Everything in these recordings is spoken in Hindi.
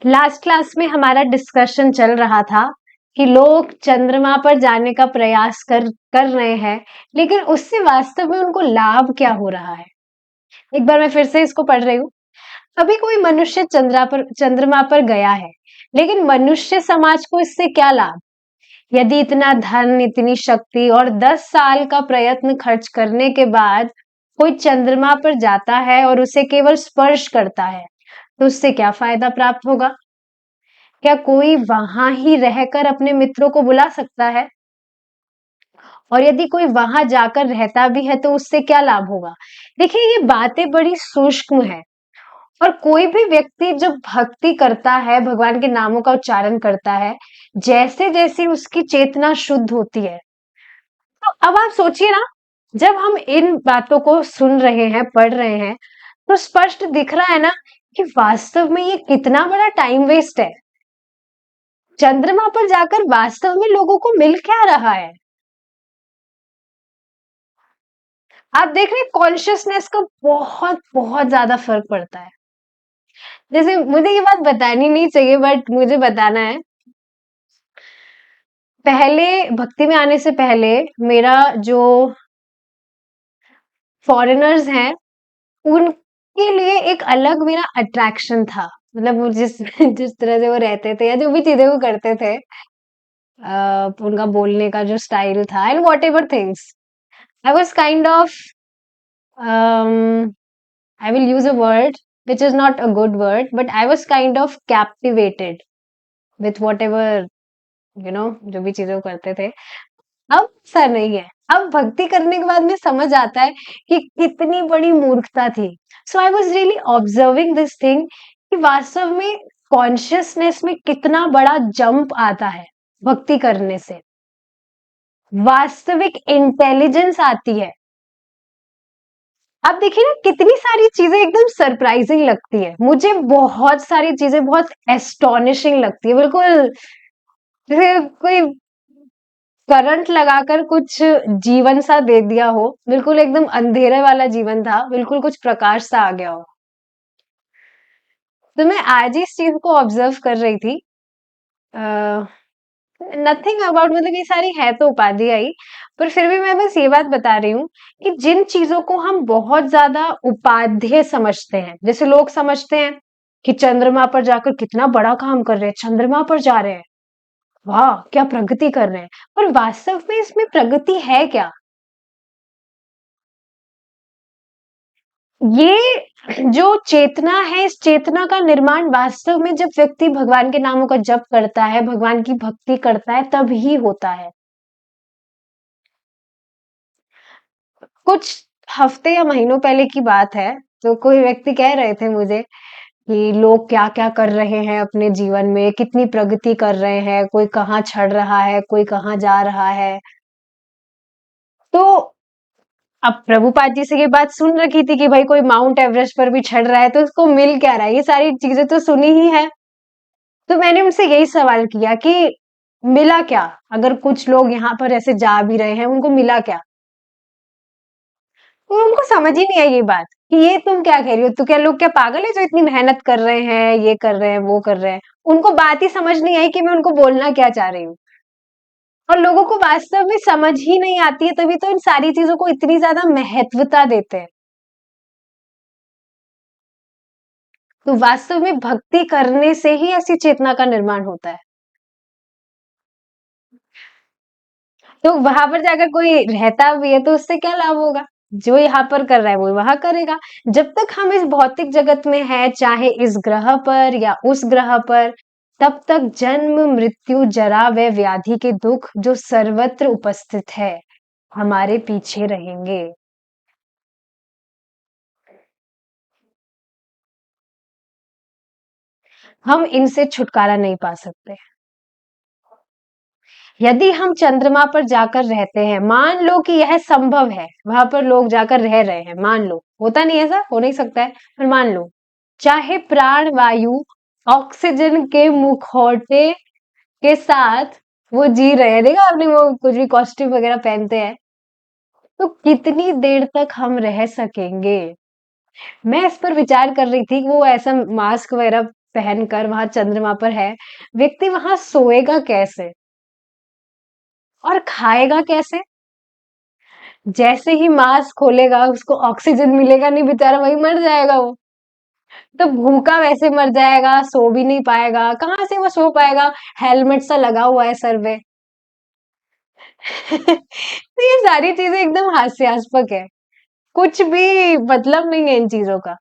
लास्ट क्लास में हमारा डिस्कशन चल रहा था कि लोग चंद्रमा पर जाने का प्रयास कर रहे हैं, लेकिन उससे वास्तव में उनको लाभ क्या हो रहा है। एक बार मैं फिर से इसको पढ़ रही हूँ। अभी कोई मनुष्य चंद्रमा पर गया है, लेकिन मनुष्य समाज को इससे क्या लाभ। यदि इतना धन, इतनी शक्ति और 10 साल का प्रयत्न खर्च करने के बाद कोई चंद्रमा पर जाता है और उसे केवल स्पर्श करता है, तो उससे क्या फायदा प्राप्त होगा। क्या कोई वहां ही रहकर अपने मित्रों को बुला सकता है? और यदि कोई वहां जाकर रहता भी है तो उससे क्या लाभ होगा। देखिए, ये बातें बड़ी सूक्ष्म है। और कोई भी व्यक्ति जब भक्ति करता है, भगवान के नामों का उच्चारण करता है, जैसे जैसे उसकी चेतना शुद्ध होती है, तो अब आप सोचिए ना, जब हम इन बातों को सुन रहे हैं, पढ़ रहे हैं, तो स्पष्ट दिख रहा है ना कि वास्तव में ये कितना बड़ा टाइम वेस्ट है। चंद्रमा पर जाकर वास्तव में लोगों को मिल क्या रहा है। आप देख रहे हैं, कॉन्शियसनेस का बहुत बहुत ज्यादा फर्क पड़ता है। जैसे मुझे ये बात बतानी नहीं चाहिए, बट मुझे बताना है। पहले भक्ति में आने से पहले मेरा जो फॉरेनर्स हैं, उनके लिए एक अलग मेरा अट्रैक्शन था। मतलब वो जिस जिस तरह से वो रहते थे या जो भी चीजें वो करते थे, उनका बोलने का जो स्टाइल था and what ever things, I was kind of, I will use a word which is not a good word, but I was kind of captivated with whatever, जो भी चीजें वो करते थे। अब ऐसा नहीं है। अब भक्ति करने के बाद में समझ आता है कि कितनी बड़ी मूर्खता थी। So I was really observing this thing कि वास्तव में कॉन्शियसनेस में कितना बड़ा जंप आता है भक्ति करने से। वास्तविक इंटेलिजेंस आती है। आप देखिए ना, कितनी सारी चीजें एकदम सरप्राइजिंग लगती है। मुझे बहुत सारी चीजें बहुत एस्टोनिशिंग लगती है। बिल्कुल जैसे कोई करंट लगाकर कुछ जीवन सा दे दिया हो। बिल्कुल एकदम अंधेरे वाला जीवन था, बिल्कुल कुछ प्रकाश सा आ गया हो। तो मैं आज ही इस चीज को ऑब्जर्व कर रही थी। नथिंग अबाउट, मतलब ये सारी है तो उपाधियां ही, पर फिर भी मैं बस ये बात बता रही हूँ कि जिन चीजों को हम बहुत ज्यादा उपाध्याय समझते हैं, जैसे लोग समझते हैं कि चंद्रमा पर जाकर कितना बड़ा काम कर रहे हैं, चंद्रमा पर जा रहे हैं, वाह क्या प्रगति कर रहे हैं। पर वास्तव में इसमें प्रगति है क्या। ये जो चेतना है, इस चेतना का निर्माण वास्तव में जब व्यक्ति भगवान के नामों का जप करता है, भगवान की भक्ति करता है, तब ही होता है। कुछ हफ्ते या महीनों पहले की बात है, तो कोई व्यक्ति कह रहे थे मुझे कि लोग क्या क्या कर रहे हैं अपने जीवन में, कितनी प्रगति कर रहे हैं, कोई कहाँ चढ़ रहा है, कोई कहाँ जा रहा है। तो अब प्रभुपाद जी से ये बात सुन रखी थी कि भाई कोई माउंट एवरेस्ट पर भी चढ़ रहा है, तो उसको मिल क्या रहा है, ये सारी चीजें तो सुनी ही है। तो मैंने उनसे यही सवाल किया कि मिला क्या। अगर कुछ लोग यहाँ पर ऐसे जा भी रहे हैं, उनको मिला क्या। तो उनको समझ ही नहीं आई ये बात कि ये तुम क्या कह रही हो, तो क्या लोग क्या पागल है जो इतनी मेहनत कर रहे हैं, ये कर रहे हैं, वो कर रहे हैं। उनको बात ही समझ नहीं आई कि मैं उनको बोलना क्या चाह रही हूँ। और लोगों को वास्तव में समझ ही नहीं आती है, तभी तो इन सारी चीजों को इतनी ज्यादा महत्वता देते हैं। तो वास्तव में भक्ति करने से ही ऐसी चेतना का निर्माण होता है। तो वहां पर जाकर कोई रहता भी है तो उससे क्या लाभ होगा। जो यहाँ पर कर रहा है वो वहां करेगा। जब तक हम इस भौतिक जगत में हैं, चाहे इस ग्रह पर या उस ग्रह पर, तब तक जन्म, मृत्यु, जरा व व्याधि के दुख जो सर्वत्र उपस्थित है, हमारे पीछे रहेंगे। हम इनसे छुटकारा नहीं पा सकते। यदि हम चंद्रमा पर जाकर रहते हैं, मान लो कि यह संभव है, वहां पर लोग जाकर रह रहे हैं, मान लो, होता नहीं ऐसा, हो नहीं सकता है, पर मान लो, चाहे प्राण वायु, ऑक्सीजन के मुखौटे के साथ वो जी रहे हैं। देखा आपने, वो कुछ भी कॉस्ट्यूम वगैरह पहनते हैं, तो कितनी देर तक हम रह सकेंगे। मैं इस पर विचार कर रही थी कि वो ऐसा मास्क वगैरह पहनकर वहां चंद्रमा पर है, व्यक्ति वहां सोएगा कैसे और खाएगा कैसे? जैसे ही मास्क खोलेगा उसको ऑक्सीजन मिलेगा नहीं, बेचारा वही मर जाएगा वो। तो भूखा वैसे मर जाएगा, सो भी नहीं पाएगा, कहाँ से वो सो पाएगा? हेलमेट सा लगा हुआ है सर पे। तो ये सारी चीजें एकदम हास्यास्पद है, कुछ भी मतलब नहीं है इन चीजों का।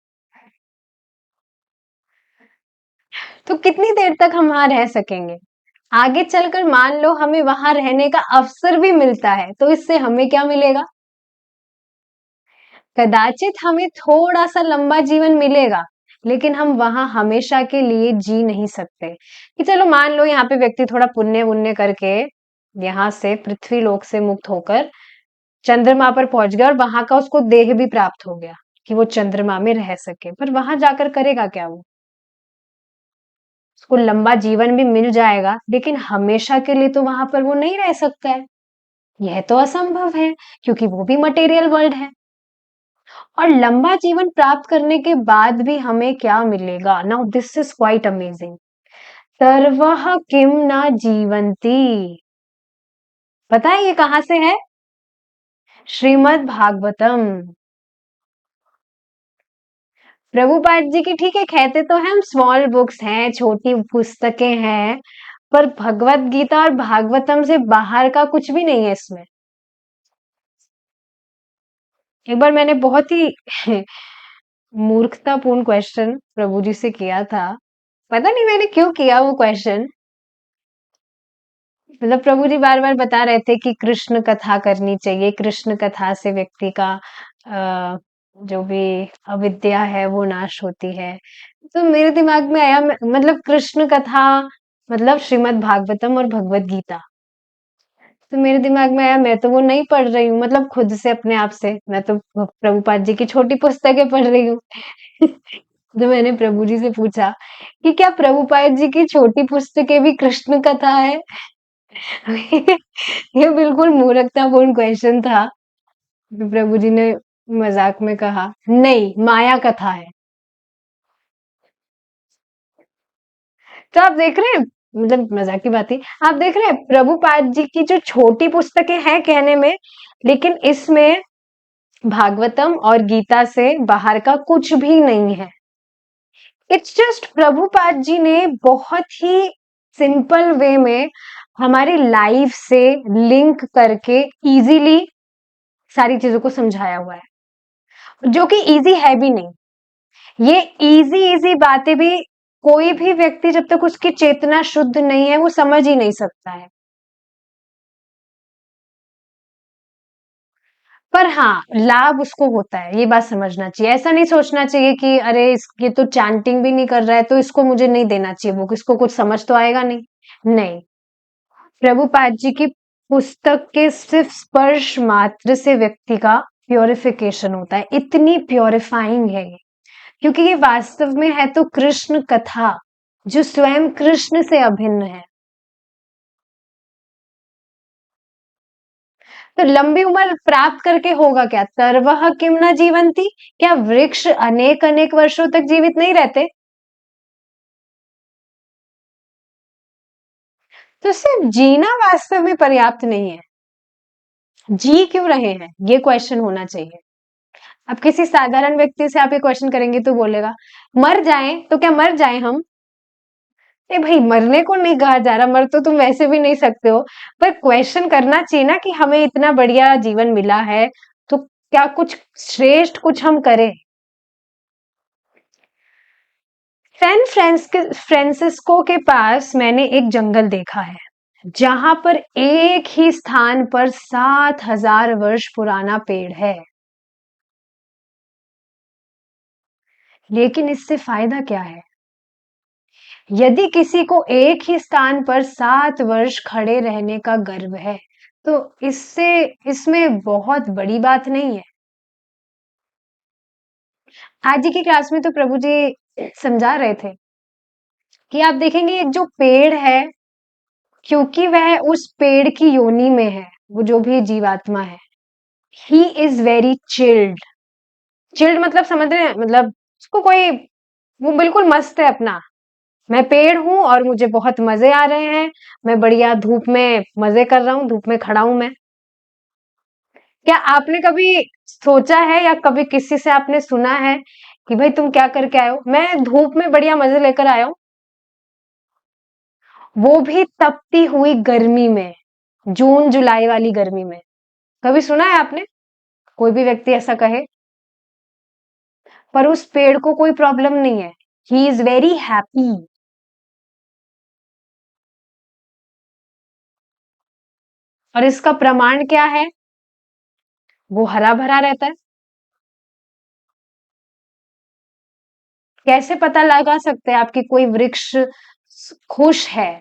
तो कितनी देर तक हम वहां रह सकेंगे? आगे चलकर मान लो हमें वहां रहने का अवसर भी मिलता है, तो इससे हमें क्या मिलेगा? कदाचित हमें थोड़ा सा लंबा जीवन मिलेगा, लेकिन हम वहां हमेशा के लिए जी नहीं सकते। कि चलो मान लो यहाँ पे व्यक्ति थोड़ा पुण्य पुण्य करके यहाँ से पृथ्वी लोक से मुक्त होकर चंद्रमा पर पहुंच गया और वहां का उसको देह भी प्राप्त हो गया कि वो चंद्रमा में रह सके, पर वहां जाकर करेगा क्या वो? उसको लंबा जीवन भी मिल जाएगा, लेकिन हमेशा के लिए तो वहां पर वो नहीं रह सकता है। यह तो असंभव है, क्योंकि वो भी मटेरियल वर्ल्ड है। और लंबा जीवन प्राप्त करने के बाद भी हमें क्या मिलेगा? Now this is quite amazing. सर्वः किम न जीवंती। पता है ये कहां से है? श्रीमद् भागवतम। प्रभुपाद जी की, ठीक है, कहते तो हम स्मॉल बुक्स हैं, छोटी पुस्तकें हैं, पर भगवत गीता और भागवतम से बाहर का कुछ भी नहीं है इसमें। एक बार मैंने बहुत ही मूर्खतापूर्ण क्वेश्चन प्रभु जी से किया था। पता नहीं मैंने क्यों किया वो क्वेश्चन। मतलब प्रभु जी बार बार बता रहे थे कि कृष्ण कथा करनी चाहिए, कृष्ण कथा से व्यक्ति का जो भी अविद्या है वो नाश होती है। तो मेरे दिमाग में आया, मतलब कृष्ण कथा मतलब श्रीमद् भागवतम और भगवत गीता। तो मेरे दिमाग में आया, मैं तो वो नहीं पढ़ रही हूँ, मतलब खुद से अपने आप से, मैं तो प्रभुपाद जी की छोटी पुस्तकें पढ़ रही हूँ। तो मैंने प्रभु जी से पूछा कि क्या प्रभुपाद जी की छोटी पुस्तकें भी कृष्ण कथा है? ये बिल्कुल मूर्खतापूर्ण क्वेश्चन था। तो प्रभु जी ने मजाक में कहा, नहीं, माया कथा है। तो आप देख रहे हैं, मतलब मजाक की बात ही, आप देख रहे हैं प्रभुपाद जी की जो छोटी पुस्तकें हैं कहने में, लेकिन इसमें भागवतम और गीता से बाहर का कुछ भी नहीं है। इट्स जस्ट प्रभुपाद जी ने बहुत ही सिंपल वे में हमारी लाइफ से लिंक करके इजीली सारी चीजों को समझाया हुआ है, जो कि इजी है भी नहीं। ये इजी इजी बातें भी कोई भी व्यक्ति जब तक उसकी चेतना शुद्ध नहीं है वो समझ ही नहीं सकता है। पर हाँ, लाभ उसको होता है, ये बात समझना चाहिए। ऐसा नहीं सोचना चाहिए कि अरे ये तो चैंटिंग भी नहीं कर रहा है तो इसको मुझे नहीं देना चाहिए बुक, इसको कुछ समझ तो आएगा नहीं। नहीं, प्रभुपाद जी की पुस्तक के सिर्फ स्पर्श मात्र से व्यक्ति का प्योरिफिकेशन होता है, इतनी प्योरिफाइंग है ये। क्योंकि ये वास्तव में है तो कृष्ण कथा, जो स्वयं कृष्ण से अभिन्न है। तो लंबी उम्र प्राप्त करके होगा क्या? सर्वः किम न जीवंती। क्या वृक्ष अनेक अनेक वर्षों तक जीवित नहीं रहते? तो सिर्फ जीना वास्तव में पर्याप्त नहीं है। जी क्यों रहे हैं, ये क्वेश्चन होना चाहिए। अब किसी साधारण व्यक्ति से आप ये क्वेश्चन करेंगे तो बोलेगा, मर जाएं तो क्या मर जाएं हम? नहीं भाई, मरने को नहीं कहा जा रहा, मर तो तुम वैसे भी नहीं सकते हो। पर क्वेश्चन करना चाहिए ना कि हमें इतना बढ़िया जीवन मिला है, तो क्या कुछ श्रेष्ठ कुछ हम करें। फ्रांसिस्को के पास मैंने एक जंगल देखा है, जहां पर एक ही स्थान पर 7,000 वर्ष पुराना पेड़ है। लेकिन इससे फायदा क्या है? यदि किसी को एक ही स्थान पर 7 वर्ष खड़े रहने का गर्व है, तो इससे इसमें बहुत बड़ी बात नहीं है। आज की क्लास में तो प्रभु जी समझा रहे थे कि आप देखेंगे एक जो पेड़ है, क्योंकि वह उस पेड़ की योनि में है, वो जो भी जीवात्मा है, he is very chilled. Chilled मतलब समझ रहे हैं, मतलब उसको कोई, वो बिल्कुल मस्त है अपना, मैं पेड़ हूँ और मुझे बहुत मजे आ रहे हैं, मैं बढ़िया धूप में मजे कर रहा हूँ, धूप में खड़ा हूं मैं। क्या आपने कभी सोचा है या कभी किसी से आपने सुना है कि भाई तुम क्या करके आए हो? मैं धूप में बढ़िया मजे लेकर आया हूँ, वो भी तपती हुई गर्मी में, जून जुलाई वाली गर्मी में। कभी सुना है आपने कोई भी व्यक्ति ऐसा कहे? पर उस पेड़ को कोई प्रॉब्लम नहीं है, ही इज वेरी हैप्पी। और इसका प्रमाण क्या है? वो हरा भरा रहता है। कैसे पता लगा सकते हैं आपकी कोई वृक्ष खुश है?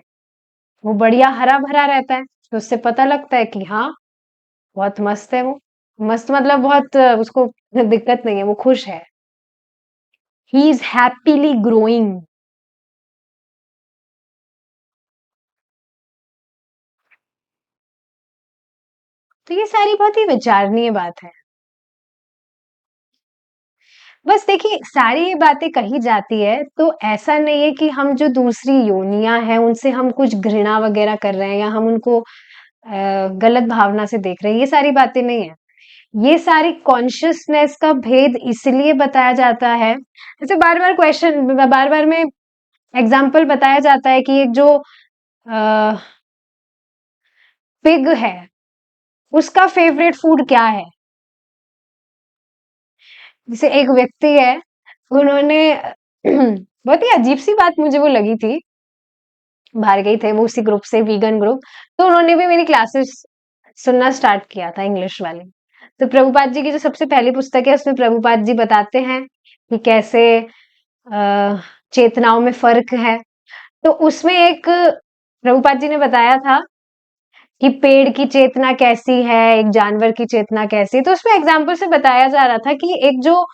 वो बढ़िया हरा भरा रहता है, तो उससे पता लगता है कि हाँ, बहुत मस्त है वो। मस्त मतलब बहुत उसको दिक्कत नहीं है, वो खुश है। He is happily growing. तो ये सारी बहुत ही विचारणीय बात है। बस देखिए, सारी ये बातें कही जाती है तो ऐसा नहीं है कि हम जो दूसरी योनियां हैं उनसे हम कुछ घृणा वगैरह कर रहे हैं या हम उनको गलत भावना से देख रहे हैं, ये सारी बातें नहीं है। ये सारी कॉन्शियसनेस का भेद इसलिए बताया जाता है, जैसे बार बार क्वेश्चन, बार बार में एग्जाम्पल बताया जाता है कि एक जो पिग है, उसका फेवरेट फूड क्या है। जैसे एक व्यक्ति है, उन्होंने बहुत ही अजीब सी बात मुझे वो लगी थी, बाहर गई थे वो उसी ग्रुप से, वीगन ग्रुप। तो उन्होंने भी मेरी क्लासेस सुनना स्टार्ट किया था, इंग्लिश वाली। तो प्रभुपाद जी की जो सबसे पहली पुस्तक है, उसमें प्रभुपाद जी बताते हैं कि कैसे चेतनाओं में फर्क है। तो उसमें एक प्रभुपाद जी ने बताया था कि पेड़ की चेतना कैसी है, एक जानवर की चेतना कैसी है। तो उसमें एग्जाम्पल से बताया जा रहा था कि एक जो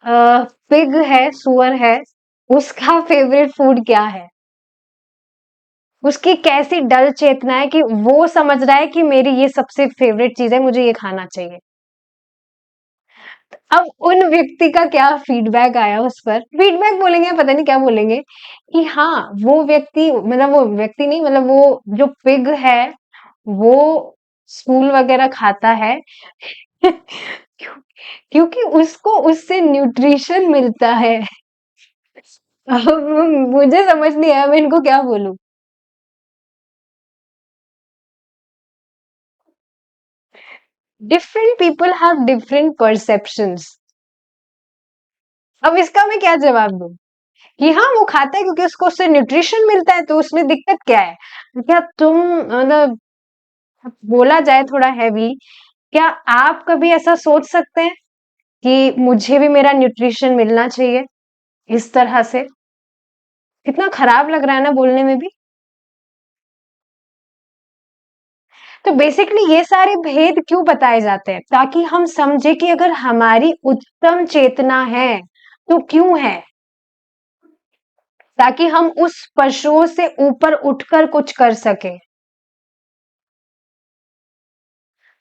पिग है, सुअर है, उसका फेवरेट फूड क्या है। उसकी कैसी डल चेतना है कि वो समझ रहा है कि मेरी ये सबसे फेवरेट चीज है, मुझे ये खाना चाहिए। अब उन व्यक्ति का क्या फीडबैक आया उस पर, फीडबैक बोलेंगे पता नहीं क्या बोलेंगे, कि हाँ, वो व्यक्ति, मतलब वो व्यक्ति नहीं, मतलब वो जो पिग है, वो स्कूल वगैरह खाता है क्यों- क्योंकि उसको उससे न्यूट्रिशन मिलता है। अब मुझे समझ नहीं आया मैं इनको क्या बोलूं। Different people have different perceptions. अब इसका मैं क्या जवाब दूं कि हाँ, वो खाता है क्योंकि उसको उससे न्यूट्रिशन मिलता है, तो उसमें दिक्कत क्या है? क्या तुम, मतलब बोला जाए थोड़ा हैवी, क्या आप कभी ऐसा सोच सकते हैं कि मुझे भी मेरा न्यूट्रिशन मिलना चाहिए इस तरह से? कितना खराब लग रहा है ना बोलने में भी। तो बेसिकली ये सारे भेद क्यों बताए जाते हैं? ताकि हम समझे कि अगर हमारी उत्तम चेतना है तो क्यों है, ताकि हम उस पशुओं से ऊपर उठकर कुछ कर सके।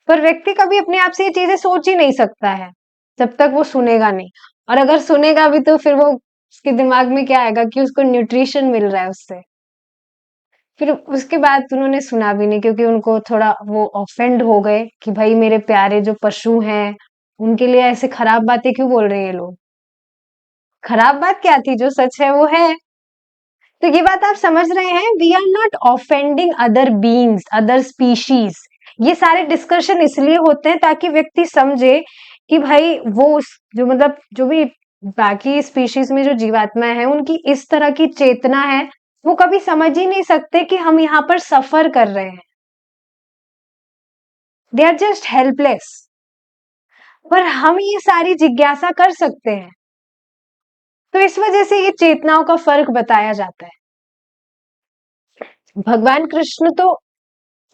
पर व्यक्ति कभी अपने आप से ये चीजें सोच ही नहीं सकता है जब तक वो सुनेगा नहीं। और अगर सुनेगा भी तो फिर वो, उसके दिमाग में क्या आएगा कि उसको न्यूट्रिशन मिल रहा है उससे। फिर उसके बाद उन्होंने सुना भी नहीं, क्योंकि उनको थोड़ा वो ऑफेंड हो गए कि भाई मेरे प्यारे जो पशु हैं, उनके लिए ऐसे खराब बातें क्यों बोल रहे हैं ये लोग। खराब बात क्या थी, जो सच है वो है। तो ये बात आप समझ रहे हैं, we are not offending other beings, other species. ये सारे डिस्कशन इसलिए होते हैं ताकि व्यक्ति समझे कि भाई वो जो, मतलब जो भी बाकी स्पीशीज में जो जीवात्माएं हैं, उनकी इस तरह की चेतना है, वो कभी समझ ही नहीं सकते कि हम यहाँ पर सफर कर रहे हैं। They are just helpless. पर हम ये सारी जिज्ञासा कर सकते हैं, तो इस वजह से ये चेतनाओं का फर्क बताया जाता है। भगवान कृष्ण तो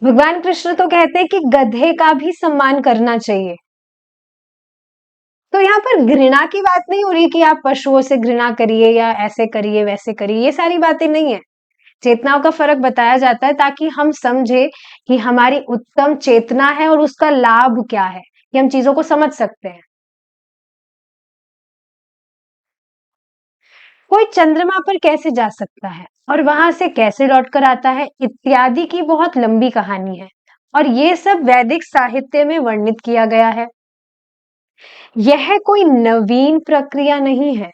भगवान कृष्ण तो कहते हैं कि गधे का भी सम्मान करना चाहिए। तो यहाँ पर घृणा की बात नहीं हो रही कि आप पशुओं से घृणा करिए या ऐसे करिए वैसे करिए, ये सारी बातें नहीं है। चेतनाओं का फर्क बताया जाता है ताकि हम समझे कि हमारी उत्तम चेतना है और उसका लाभ क्या है, कि हम चीजों को समझ सकते हैं। कोई चंद्रमा पर कैसे जा सकता है और वहां से कैसे लौट कर आता है, इत्यादि की बहुत लंबी कहानी है और ये सब वैदिक साहित्य में वर्णित किया गया है। यह कोई नवीन प्रक्रिया नहीं है।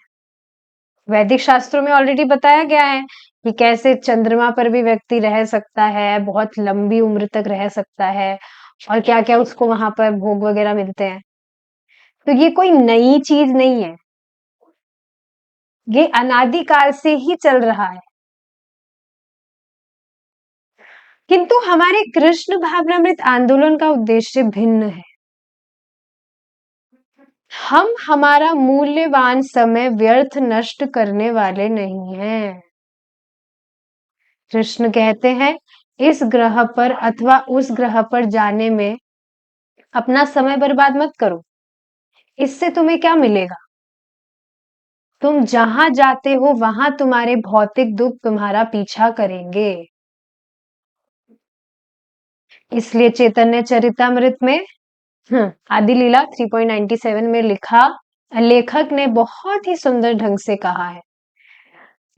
वैदिक शास्त्रों में ऑलरेडी बताया गया है कि कैसे चंद्रमा पर भी व्यक्ति रह सकता है, बहुत लंबी उम्र तक रह सकता है और क्या-क्या उसको वहां पर भोग वगैरह मिलते हैं। तो ये कोई नई चीज नहीं है, ये अनादिकाल से ही चल रहा है। किंतु हमारे कृष्ण भावनामृत आंदोलन का उद्देश्य भिन्न है। हम हमारा मूल्यवान समय व्यर्थ नष्ट करने वाले नहीं हैं। कृष्ण कहते हैं, इस ग्रह पर अथवा उस ग्रह पर जाने में अपना समय बर्बाद मत करो। इससे तुम्हें क्या मिलेगा? तुम जहां जाते हो वहां तुम्हारे भौतिक दुख तुम्हारा पीछा करेंगे। इसलिए चैतन्य चरितामृत में आदि लीला 3.97 में लिखा, लेखक ने बहुत ही सुंदर ढंग से कहा है,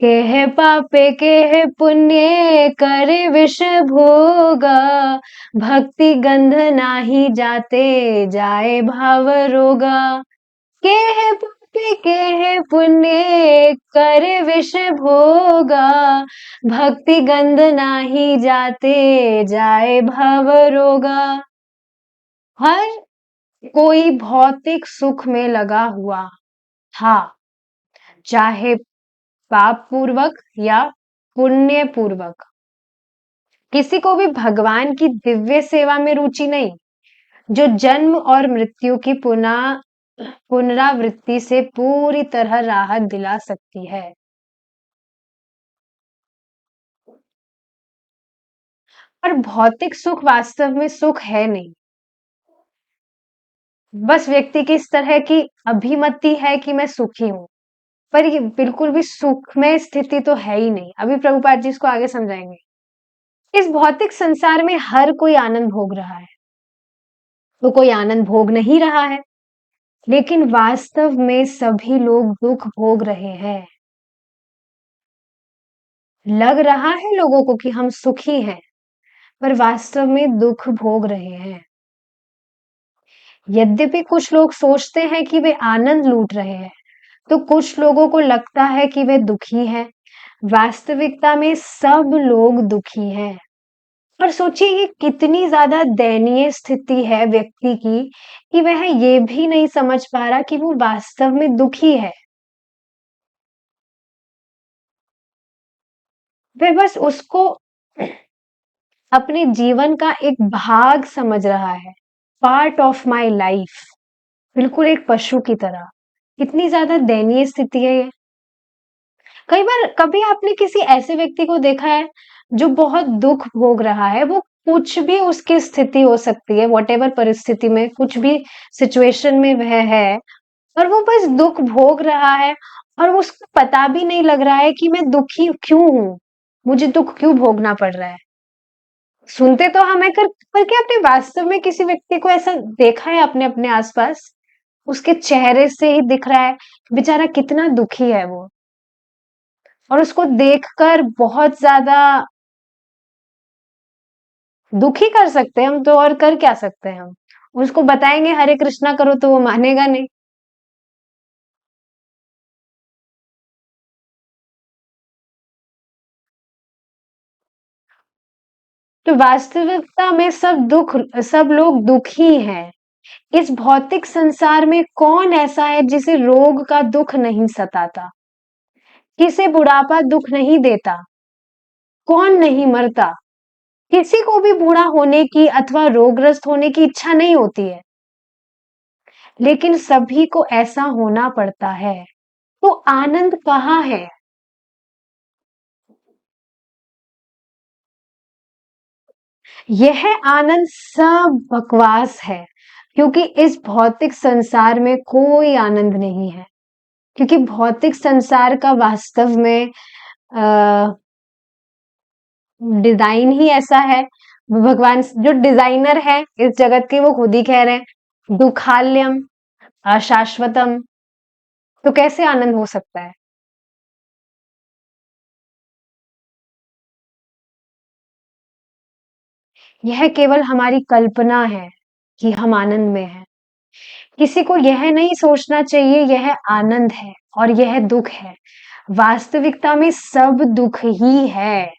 केह पापे केह पुण्य करे विष भोगा, भक्ति गंध नाही जाते जाए भाव रोगा। केह पापे केह पुण्य करे विष भोगा, भक्ति गंध नाही जाते जाए भाव रोगा। हर कोई भौतिक सुख में लगा हुआ था, चाहे पाप पूर्वक या पुण्य पूर्वक। किसी को भी भगवान की दिव्य सेवा में रुचि नहीं, जो जन्म और मृत्यु की पुनरावृत्ति से पूरी तरह राहत दिला सकती है। और भौतिक सुख वास्तव में सुख है नहीं, बस व्यक्ति की इस तरह की अभिमति है कि मैं सुखी हूं, पर ये बिल्कुल भी सुखमय स्थिति तो है ही नहीं। अभी प्रभुपाद जी इसको आगे समझाएंगे। इस भौतिक संसार में हर कोई आनंद भोग रहा है, तो कोई आनंद भोग नहीं रहा है, लेकिन वास्तव में सभी लोग दुख भोग रहे हैं। लग रहा है लोगों को कि हम सुखी हैं, पर वास्तव में दुख भोग रहे हैं। यद्यपि कुछ लोग सोचते हैं कि वे आनंद लूट रहे हैं, तो कुछ लोगों को लगता है कि वे दुखी हैं। वास्तविकता में सब लोग दुखी हैं। और सोचिए ये कितनी ज्यादा दयनीय स्थिति है व्यक्ति की कि वह ये भी नहीं समझ पा रहा कि वो वास्तव में दुखी है। वह बस उसको अपने जीवन का एक भाग समझ रहा है, पार्ट ऑफ माई लाइफ, बिल्कुल एक पशु की तरह। कितनी ज्यादा दयनीय स्थिति है ये। कई बार कभी आपने किसी ऐसे व्यक्ति को देखा है जो बहुत दुख भोग रहा है, वो कुछ भी उसकी स्थिति हो सकती है, वॉट एवर परिस्थिति में कुछ भी सिचुएशन में वह है और वो बस दुख भोग रहा है और उसको पता भी नहीं लग रहा है कि मैं दुखी क्यों हूं, मुझे दुख क्यों भोगना पड़ रहा है। सुनते तो हमें पर क्या आपने वास्तव में किसी व्यक्ति को ऐसा देखा है अपने अपने आसपास? उसके चेहरे से ही दिख रहा है बेचारा कितना दुखी है वो, और उसको देखकर बहुत ज्यादा दुखी कर सकते हैं हम तो, और कर क्या सकते हैं हम? उसको बताएंगे हरे कृष्णा करो तो वो मानेगा नहीं। तो वास्तविकता में सब लोग दुखी हैं। इस भौतिक संसार में कौन ऐसा है जिसे रोग का दुख नहीं सताता, किसे बुढ़ापा दुख नहीं देता, कौन नहीं मरता? किसी को भी बूढ़ा होने की अथवा रोगग्रस्त होने की इच्छा नहीं होती है, लेकिन सभी को ऐसा होना पड़ता है। तो आनंद कहाँ है? यह आनंद सब बकवास है, क्योंकि इस भौतिक संसार में कोई आनंद नहीं है, क्योंकि भौतिक संसार का वास्तव में डिजाइन ही ऐसा है। भगवान जो डिजाइनर है इस जगत के वो खुद ही कह रहे हैं दुखालयम अशाश्वतम, तो कैसे आनंद हो सकता है? यह केवल हमारी कल्पना है कि हम आनंद में हैं। किसी को यह नहीं सोचना चाहिए यह आनंद है और यह दुख है। वास्तविकता में सब दुख ही है।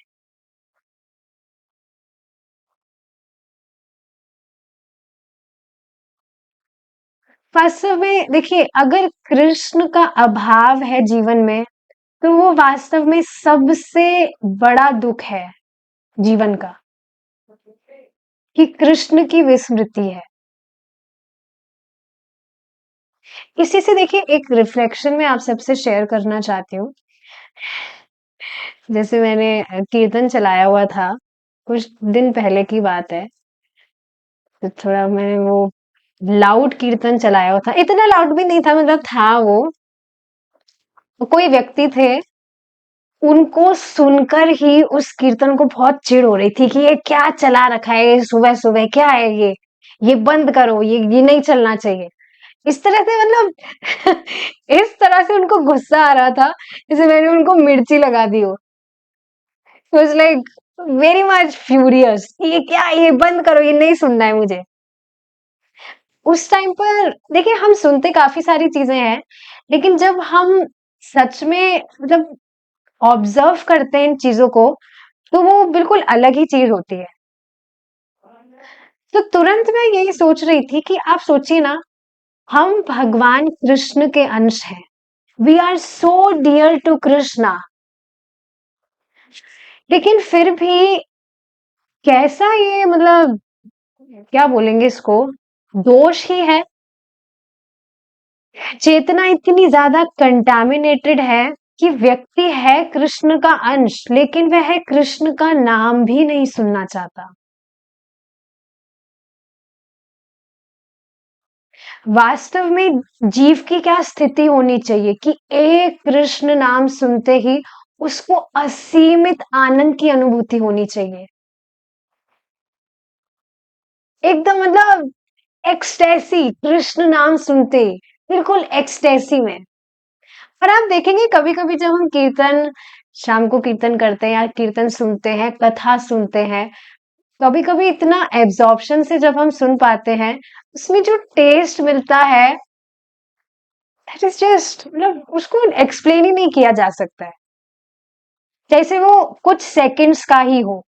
वास्तव में देखिए, अगर कृष्ण का अभाव है जीवन में, तो वो वास्तव में सबसे बड़ा दुख है जीवन का, कि कृष्ण की विस्मृति है। इसी से देखिए, एक रिफ्लेक्शन में आप सबसे शेयर करना चाहती हूँ। जैसे मैंने कीर्तन चलाया हुआ था, कुछ दिन पहले की बात है, तो थोड़ा मैंने वो लाउड कीर्तन चलाया हुआ था। इतना लाउड भी नहीं था, मतलब था वो। कोई व्यक्ति थे, उनको सुनकर ही उस कीर्तन को बहुत चिढ़ हो रही थी कि ये क्या चला रखा है सुबह सुबह, क्या है ये बंद करो, ये नहीं चलना चाहिए। इस तरह से मतलब इस तरह से उनको गुस्सा आ रहा था, जैसे मैंने उनको मिर्ची लगा दी हो। Was like very much furious, ये क्या, ये बंद करो, ये नहीं सुनना है मुझे। उस टाइम पर देखिए, हम सुनते काफी सारी चीजें हैं, लेकिन जब हम सच में मतलब ऑब्जर्व करते हैं इन चीजों को, तो वो बिल्कुल अलग ही चीज होती है। तो तुरंत मैं यही सोच रही थी कि आप सोचिए ना, हम भगवान कृष्ण के अंश हैं। We are so dear to Krishna, लेकिन फिर भी कैसा ये मतलब, क्या बोलेंगे इसको, दोष ही है। चेतना इतनी ज्यादा कंटामिनेटेड है कि व्यक्ति है कृष्ण का अंश, लेकिन वह कृष्ण का नाम भी नहीं सुनना चाहता। वास्तव में जीव की क्या स्थिति होनी चाहिए कि एक कृष्ण नाम सुनते ही उसको असीमित आनंद की अनुभूति होनी चाहिए। एकदम मतलब एक्सटेसी, कृष्ण नाम सुनते ही बिल्कुल एक्सटेसी में। और आप देखेंगे कभी कभी जब हम कीर्तन, शाम को कीर्तन करते हैं या कीर्तन सुनते हैं, कथा सुनते हैं, कभी कभी इतना एब्जॉर्प्शन से जब हम सुन पाते हैं, उसमें जो टेस्ट मिलता है, दैट इज जस्ट मतलब उसको एक्सप्लेन ही नहीं किया जा सकता है, जैसे वो कुछ सेकंड्स का ही हो।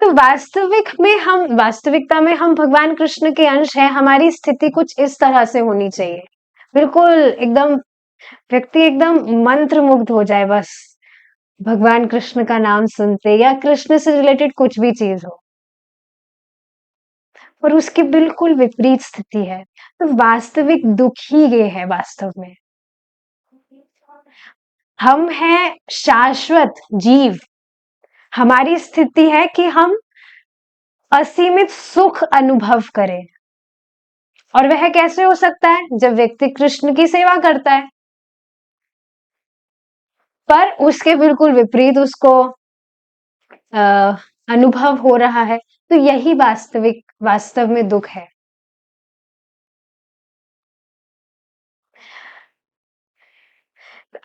तो वास्तविकता में हम भगवान कृष्ण के अंश हैं। हमारी स्थिति कुछ इस तरह से होनी चाहिए, बिल्कुल एकदम, व्यक्ति एकदम मंत्र मुग्ध हो जाए बस भगवान कृष्ण का नाम सुनते, या कृष्ण से रिलेटेड कुछ भी चीज हो, और उसकी बिल्कुल विपरीत स्थिति है। तो वास्तविक दुख ही ये है वास्तव में। हम हैं शाश्वत जीव, हमारी स्थिति है कि हम असीमित सुख अनुभव करें। और वह कैसे हो सकता है? जब व्यक्ति कृष्ण की सेवा करता है। पर उसके बिल्कुल विपरीत उसको अनुभव हो रहा है, तो यही वास्तव में दुख है।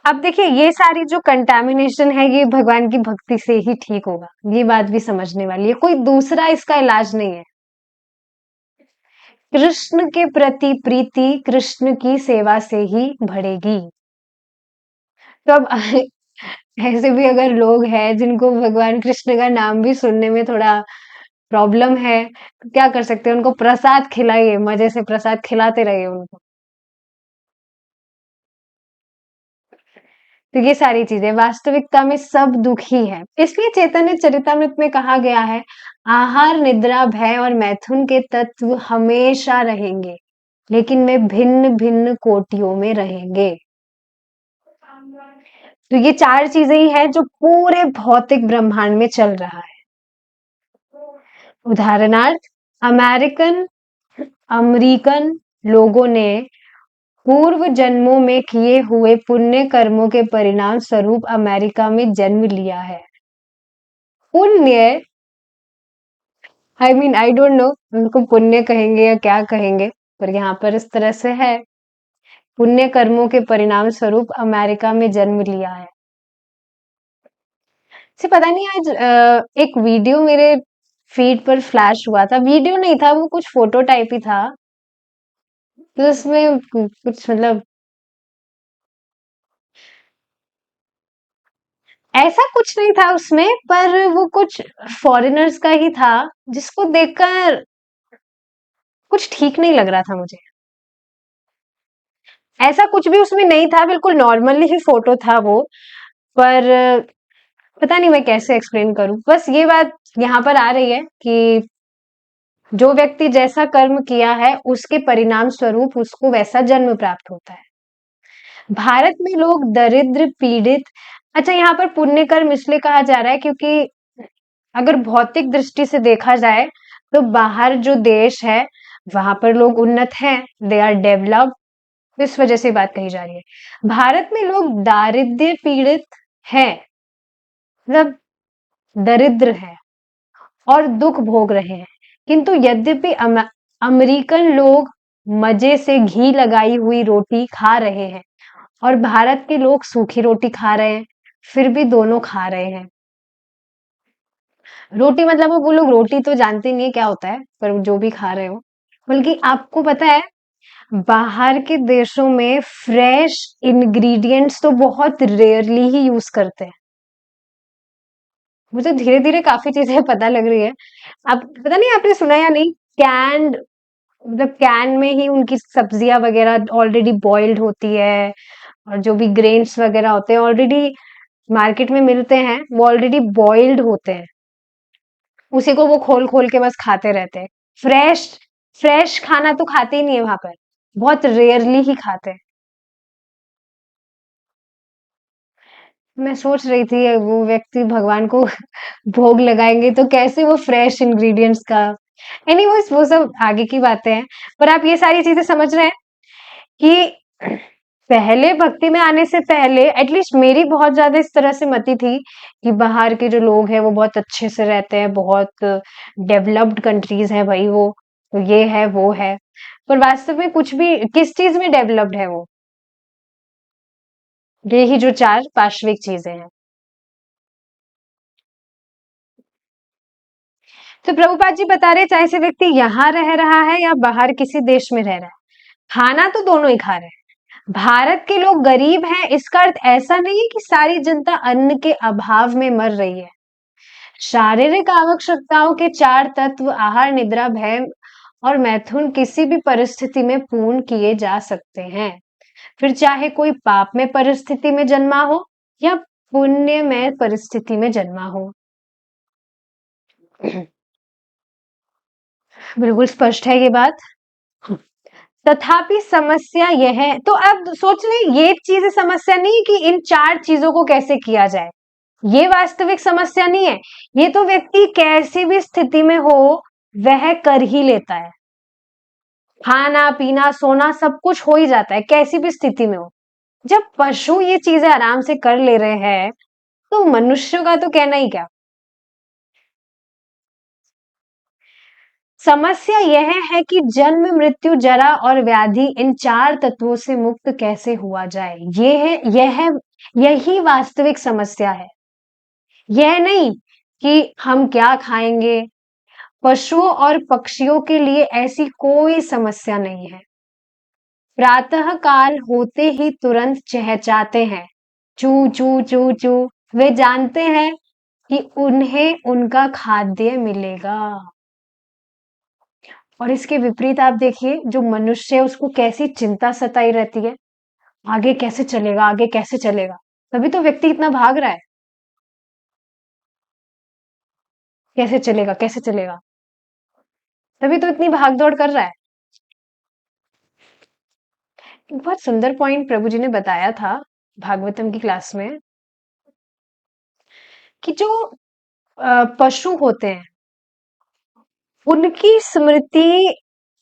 अब देखिए, ये सारी जो कंटामिनेशन है, ये भगवान की भक्ति से ही ठीक होगा, ये बात भी समझने वाली है। कोई दूसरा इसका इलाज नहीं है। कृष्ण के प्रति प्रीति कृष्ण की सेवा से ही बढ़ेगी। तो अब ऐसे भी अगर लोग हैं जिनको भगवान कृष्ण का नाम भी सुनने में थोड़ा प्रॉब्लम है, तो क्या कर सकते हैं? उनको प्रसाद खिलाइए, मजे से प्रसाद खिलाते रहिए उनको। तो ये सारी चीजें वास्तविकता में सब दुख ही है। इसलिए चैतन्य चरितमृत में कहा गया है, आहार निद्रा भय और मैथुन के तत्व हमेशा रहेंगे, लेकिन वे भिन्न भिन्न कोटियों में रहेंगे। तो ये चार चीजें ही है जो पूरे भौतिक ब्रह्मांड में चल रहा है। उदाहरणार्थ, अमेरिकन अमेरिकन लोगों ने पूर्व जन्मों में किए हुए पुण्य कर्मों के परिणाम स्वरूप अमेरिका में जन्म लिया है। पुण्य, I mean I don't know उनको पुण्य कहेंगे या क्या कहेंगे, पर यहाँ पर इस तरह से है, पुण्य कर्मों के परिणाम स्वरूप अमेरिका में जन्म लिया है। पता नहीं आज एक वीडियो मेरे फीड पर फ्लैश हुआ था, वीडियो नहीं था वो कुछ फोटो टाइप ही था, तो उसमें कुछ मतलब ऐसा कुछ नहीं था उसमें, पर वो कुछ फॉरेनर्स का ही था जिसको देखकर कुछ ठीक नहीं लग रहा था मुझे। ऐसा कुछ भी उसमें नहीं था, बिल्कुल नॉर्मली ही फोटो था वो। पर पता नहीं मैं कैसे एक्सप्लेन करूं, बस ये बात यहाँ पर आ रही है कि जो व्यक्ति जैसा कर्म किया है उसके परिणाम स्वरूप उसको वैसा जन्म प्राप्त होता है। भारत में लोग दरिद्र पीड़ित, अच्छा यहाँ पर पुण्य कर्म इसलिए कहा जा रहा है क्योंकि अगर भौतिक दृष्टि से देखा जाए तो बाहर जो देश है वहां पर लोग उन्नत हैं, दे आर डेवलप्ड, इस वजह से बात कही जा रही है। भारत में लोग दारिद्र्य पीड़ित हैं, मतलब दरिद्र है और दुख भोग रहे हैं, किंतु यद्यपि अमेरिकन लोग मजे से घी लगाई हुई रोटी खा रहे हैं और भारत के लोग सूखी रोटी खा रहे हैं, फिर भी दोनों खा रहे हैं। रोटी मतलब वो लोग रोटी तो जानते नहीं है क्या होता है, पर जो भी खा रहे हो। बल्कि आपको पता है बाहर के देशों में फ्रेश इंग्रेडिएंट्स तो बहुत रेयरली ही यूज करते हैं। मुझे धीरे धीरे काफी चीजें पता लग रही है। आप पता नहीं आपने सुना या नहीं, कैंड, मतलब कैन में ही उनकी सब्जियां वगैरह ऑलरेडी बॉइल्ड होती है, और जो भी ग्रेन्स वगैरह होते हैं ऑलरेडी मार्केट में मिलते हैं, वो ऑलरेडी बॉइल्ड होते हैं, उसी को वो खोल खोल के बस खाते रहते हैं। फ्रेश फ्रेश खाना तो खाते ही नहीं है वहां पर, बहुत रेयरली ही खाते हैं। मैं सोच रही थी वो व्यक्ति भगवान को भोग लगाएंगे तो कैसे वो फ्रेश इंग्रेडिएंट्स का, एनीवेज वो सब आगे की बातें हैं। पर आप ये सारी चीजें समझ रहे हैं कि पहले भक्ति में आने से पहले एटलीस्ट मेरी बहुत ज्यादा इस तरह से मति थी कि बाहर के जो लोग हैं वो बहुत अच्छे से रहते हैं, बहुत डेवलप्ड कंट्रीज है भाई वो, तो ये है वो है। पर वास्तव में कुछ भी, किस चीज में डेवलप्ड है वो, ये ही जो चार पाश्विक चीजें हैं। तो प्रभुपाद जी बता रहे चाहे से व्यक्ति यहाँ रह रहा है या बाहर किसी देश में रह रहा है, खाना तो दोनों ही खा रहे हैं। भारत के लोग गरीब हैं इसका अर्थ ऐसा नहीं है कि सारी जनता अन्न के अभाव में मर रही है। शारीरिक आवश्यकताओं के चार तत्व आहार निद्रा भय और मैथुन किसी भी परिस्थिति में पूर्ण किए जा सकते हैं, फिर चाहे कोई पाप में परिस्थिति में जन्मा हो या पुण्यमय परिस्थिति में जन्मा हो। बिल्कुल स्पष्ट है ये बात। तथापि समस्या यह है, तो अब सोच लें ये चीज समस्या नहीं है कि इन चार चीजों को कैसे किया जाए, ये वास्तविक समस्या नहीं है। ये तो व्यक्ति कैसी भी स्थिति में हो वह कर ही लेता है, खाना पीना सोना सब कुछ हो ही जाता है कैसी भी स्थिति में हो। जब पशु ये चीजें आराम से कर ले रहे हैं तो मनुष्य का तो कहना ही क्या। समस्या यह है कि जन्म मृत्यु जरा और व्याधि इन चार तत्वों से मुक्त कैसे हुआ जाए, यही वास्तविक समस्या है। यह नहीं कि हम क्या खाएंगे, पशुओं और पक्षियों के लिए ऐसी कोई समस्या नहीं है। प्रातः काल होते ही तुरंत चहचाते हैं, चू चू चू चू, वे जानते हैं कि उन्हें उनका खाद्य मिलेगा। और इसके विपरीत आप देखिए जो मनुष्य है उसको कैसी चिंता सताई रहती है, आगे कैसे चलेगा, आगे कैसे चलेगा, तभी तो व्यक्ति इतना भाग रहा है, कैसे चलेगा कैसे चलेगा, तभी तो इतनी भाग दौड़ कर रहा है। एक बहुत सुंदर पॉइंट प्रभु जी ने बताया था भागवतम की क्लास में, कि जो पशु होते हैं उनकी स्मृति,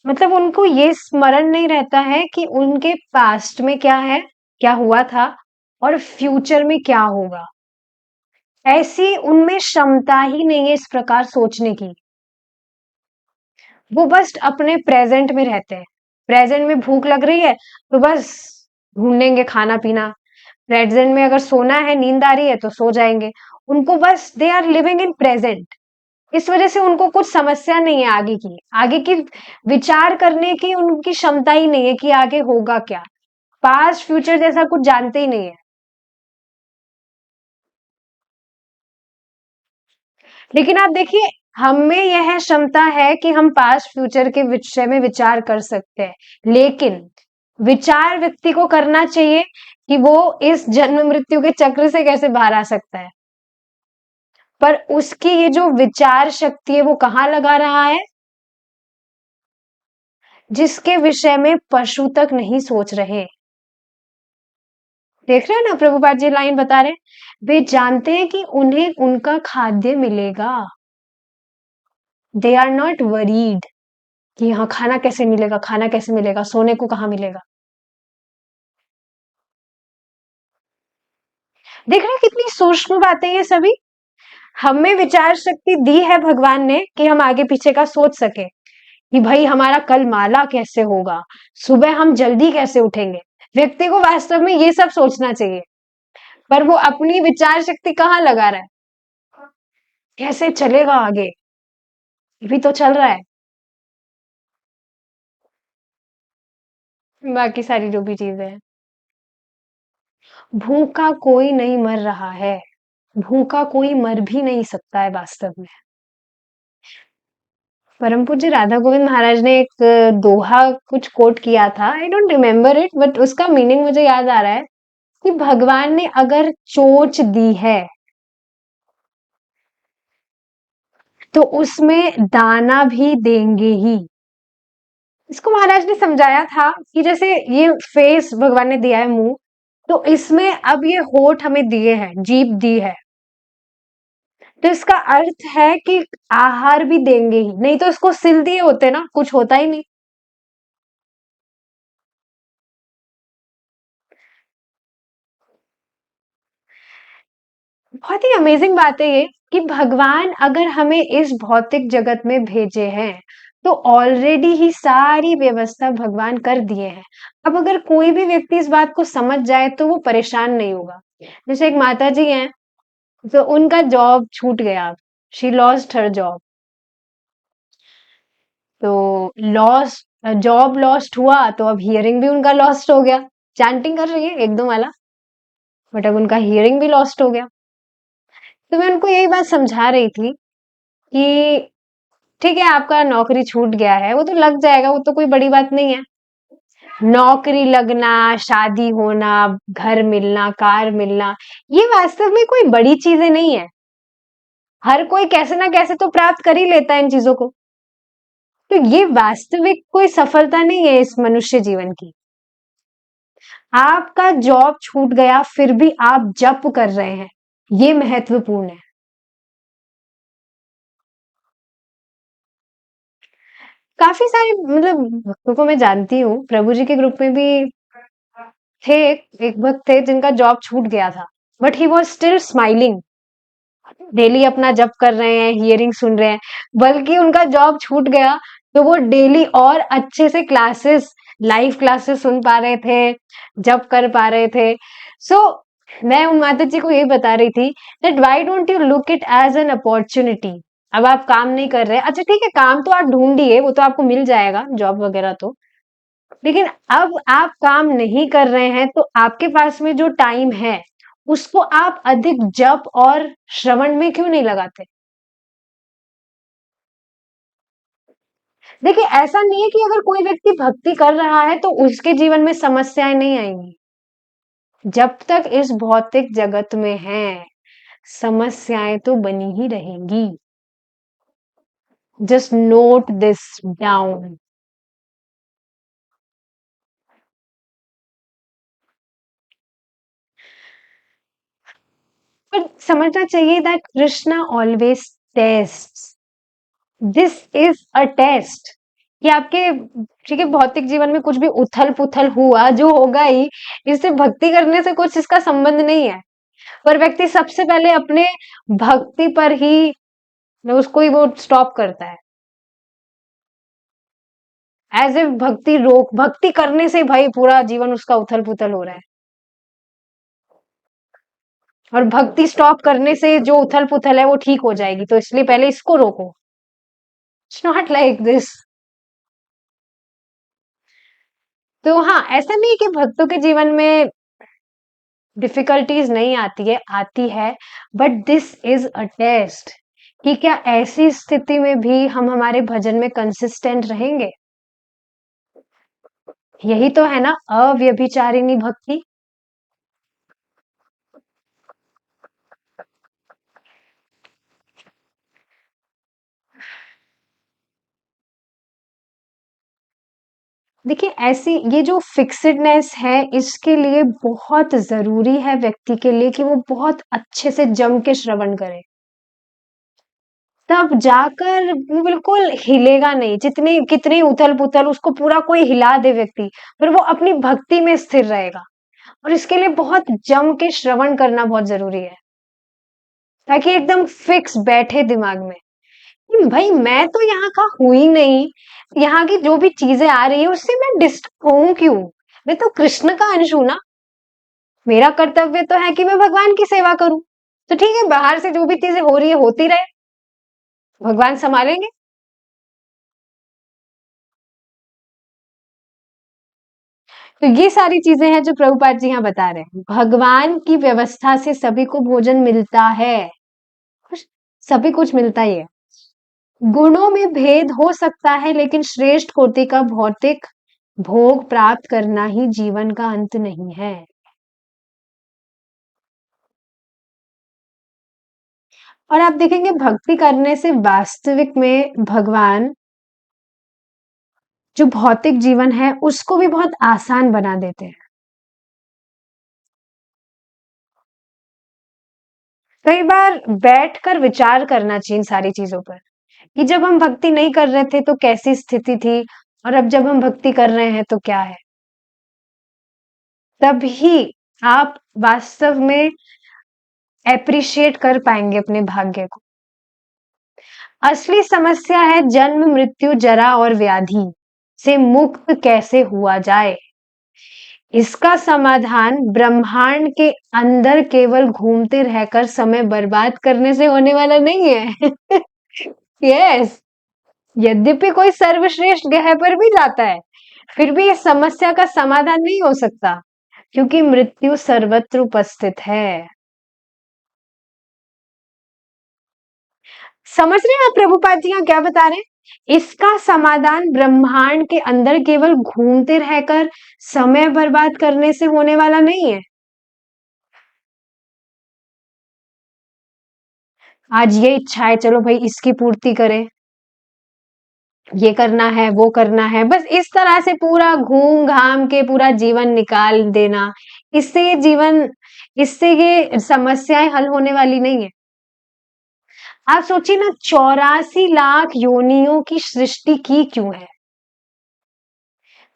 मतलब उनको ये स्मरण नहीं रहता है कि उनके पास्ट में क्या है, क्या हुआ था और फ्यूचर में क्या होगा, ऐसी उनमें क्षमता ही नहीं है इस प्रकार सोचने की। वो बस अपने प्रेजेंट में रहते हैं, प्रेजेंट में भूख लग रही है तो बस ढूंढेंगे खाना पीना, प्रेजेंट में अगर सोना है, नींद आ रही है तो सो जाएंगे। उनको बस they are living in present. इस वजह से उनको कुछ समस्या नहीं है आगे की विचार करने की उनकी क्षमता ही नहीं है कि आगे होगा क्या। पास्ट फ्यूचर जैसा कुछ जानते ही नहीं है। लेकिन आप देखिए, हमें यह क्षमता है कि हम पास्ट फ्यूचर के विषय में विचार कर सकते हैं, लेकिन विचार व्यक्ति को करना चाहिए कि वो इस जन्म मृत्यु के चक्र से कैसे बाहर आ सकता है। पर उसकी ये जो विचार शक्ति है वो कहाँ लगा रहा है? जिसके विषय में पशु तक नहीं सोच रहे। देख रहे हैं ना, प्रभुपाद जी लाइन बता रहे हैं, वे जानते हैं कि उन्हें उनका खाद्य मिलेगा। दे आर नॉट वरीड कि हाँ खाना कैसे मिलेगा, खाना कैसे मिलेगा, सोने को कहाँ मिलेगा। देख रहे हैं कितनी सूक्ष्म बातें ये सभी। हमें विचार शक्ति दी है भगवान ने कि हम आगे पीछे का सोच सके, कि भाई हमारा कल माला कैसे होगा, सुबह हम जल्दी कैसे उठेंगे। व्यक्ति को वास्तव में ये सब सोचना चाहिए, पर वो अपनी विचार शक्ति कहाँ लगा रहा है। कैसे चलेगा आगे, ये भी तो चल रहा है। बाकी सारी जो भी चीजें हैं, भूखा कोई नहीं मर रहा है, भूखा कोई मर भी नहीं सकता है वास्तव में। परम पूज्य राधा गोविंद महाराज ने एक दोहा कुछ कोट किया था, I don't remember it, but उसका मीनिंग मुझे याद आ रहा है कि भगवान ने अगर चोंच दी है तो उसमें दाना भी देंगे ही। इसको महाराज ने समझाया था कि जैसे ये फेस भगवान ने दिया है, मुंह, तो इसमें अब ये होठ हमें दिए हैं, जीभ दी है, तो इसका अर्थ है कि आहार भी देंगे ही, नहीं तो इसको सिल दिए होते ना कुछ होता ही नहीं। बहुत ही अमेजिंग बात है ये कि भगवान अगर हमें इस भौतिक जगत में भेजे हैं तो ऑलरेडी ही सारी व्यवस्था भगवान कर दिए हैं। अब अगर कोई भी व्यक्ति इस बात को समझ जाए तो वो परेशान नहीं होगा। जैसे एक माता जी हैं, तो उनका जॉब छूट गया, शी लॉस्ट हर जॉब। तो लॉस जॉब लॉस्ट हुआ तो अब हियरिंग भी उनका लॉस्ट हो गया। चैंटिंग कर रही है एक दो माला, बट अब उनका हियरिंग भी लॉस्ट हो गया। तो मैं उनको यही बात समझा रही थी कि ठीक है, आपका नौकरी छूट गया है, वो तो लग जाएगा, वो तो कोई बड़ी बात नहीं है। नौकरी लगना, शादी होना, घर मिलना, कार मिलना, ये वास्तव में कोई बड़ी चीजें नहीं है। हर कोई कैसे ना कैसे तो प्राप्त कर ही लेता है इन चीजों को। तो ये वास्तविक कोई सफलता नहीं है इस मनुष्य जीवन की। आपका जॉब छूट गया फिर भी आप जप कर रहे हैं, ये महत्वपूर्ण है। काफी सारे मतलब भक्तों को मैं जानती हूँ, प्रभु जी के ग्रुप में भी थे, एक भक्त थे जिनका जॉब छूट गया था, but he was still smiling, daily अपना जप कर रहे हैं, हियरिंग सुन रहे हैं। बल्कि उनका जॉब छूट गया तो वो डेली और अच्छे से क्लासेस, लाइव क्लासेस सुन पा रहे थे, जप कर पा रहे थे। सो मैं उन माता जी को यही बता रही थी that why don't you look it as an opportunity. अब आप काम नहीं कर रहे, अच्छा ठीक है, काम तो आप ढूंढिए, वो तो आपको मिल जाएगा जॉब वगैरह तो। लेकिन अब आप काम नहीं कर रहे हैं तो आपके पास में जो टाइम है उसको आप अधिक जप और श्रवण में क्यों नहीं लगाते? देखिए, ऐसा नहीं है कि अगर कोई व्यक्ति भक्ति कर रहा है तो उसके जीवन में समस्याएं नहीं आएंगी। जब तक इस भौतिक जगत में है, समस्याएं तो बनी ही रहेंगी। Just note this down. पर समझना चाहिए that Krishna always test, this is a test, कि आपके ठीक है भौतिक जीवन में कुछ भी उथल पुथल हुआ जो होगा ही, इससे भक्ति करने से कुछ इसका संबंध नहीं है। पर व्यक्ति सबसे पहले अपने भक्ति पर ही उसको ही वो स्टॉप करता है, एज ए भक्ति रोक, भक्ति करने से भाई पूरा जीवन उसका उथल पुथल हो रहा है। और भक्ति स्टॉप करने से जो उथल-पुथल है वो ठीक हो जाएगी, तो इसलिए पहले इसको रोको। It's not like this. तो हाँ, ऐसा नहीं है कि भक्तों के जीवन में डिफिकल्टीज नहीं आती है, आती है, but this is a test कि क्या ऐसी स्थिति में भी हम हमारे भजन में कंसिस्टेंट रहेंगे। यही तो है ना अव्यभिचारिणी भक्ति। देखिए ऐसी ये जो फिक्सेडनेस है इसके लिए बहुत जरूरी है व्यक्ति के लिए कि वो बहुत अच्छे से जम के श्रवण करे, तब जाकर वो बिल्कुल हिलेगा नहीं। जितनी कितनी उथल पुथल उसको पूरा कोई हिला दे व्यक्ति, पर वो अपनी भक्ति में स्थिर रहेगा। और इसके लिए बहुत जम के श्रवण करना बहुत जरूरी है, ताकि एकदम फिक्स बैठे दिमाग में कि भाई मैं तो यहाँ का हूं ही नहीं, यहाँ की जो भी चीजें आ रही है उससे मैं डिस्टर्ब हूं क्यों। मैं तो कृष्ण का अंश हूं ना। मेरा कर्तव्य तो है कि मैं भगवान की सेवा करूं। तो ठीक है, बाहर से जो भी चीजें हो रही है होती रहे, भगवान संभालेंगे। तो ये सारी चीजें हैं जो प्रभुपाद जी यहाँ बता रहे हैं। भगवान की व्यवस्था से सभी को भोजन मिलता है, सभी कुछ मिलता ही है। गुणों में भेद हो सकता है, लेकिन श्रेष्ठ कोटि का भौतिक भोग प्राप्त करना ही जीवन का अंत नहीं है। और आप देखेंगे भक्ति करने से वास्तविक में भगवान जो भौतिक जीवन है उसको भी बहुत आसान बना देते हैं। कई बार बैठकर विचार करना चाहिए इन सारी चीजों पर, कि जब हम भक्ति नहीं कर रहे थे तो कैसी स्थिति थी, और अब जब हम भक्ति कर रहे हैं तो क्या है। तभी आप वास्तव में एप्रिशिएट कर पाएंगे अपने भाग्य को। असली समस्या है जन्म मृत्यु जरा और व्याधि से मुक्त कैसे हुआ जाए। इसका समाधान ब्रह्मांड के अंदर केवल घूमते रहकर समय बर्बाद करने से होने वाला नहीं है। यस, यद्यपि कोई सर्वश्रेष्ठ ग्रह पर भी जाता है, फिर भी इस समस्या का समाधान नहीं हो सकता, क्योंकि मृत्यु सर्वत्र उपस्थित है। समझ रहे हैं आप प्रभुपाद जी यहाँ क्या बता रहे हैं। इसका समाधान ब्रह्मांड के अंदर केवल घूमते रहकर समय बर्बाद करने से होने वाला नहीं है। आज ये इच्छा है, चलो भाई इसकी पूर्ति करें, ये करना है वो करना है, बस इस तरह से पूरा घूम घाम के पूरा जीवन निकाल देना, इससे ये जीवन, इससे ये समस्याएं हल होने वाली नहीं है। आप सोचिए ना, 84 लाख योनियों की सृष्टि की क्यों है।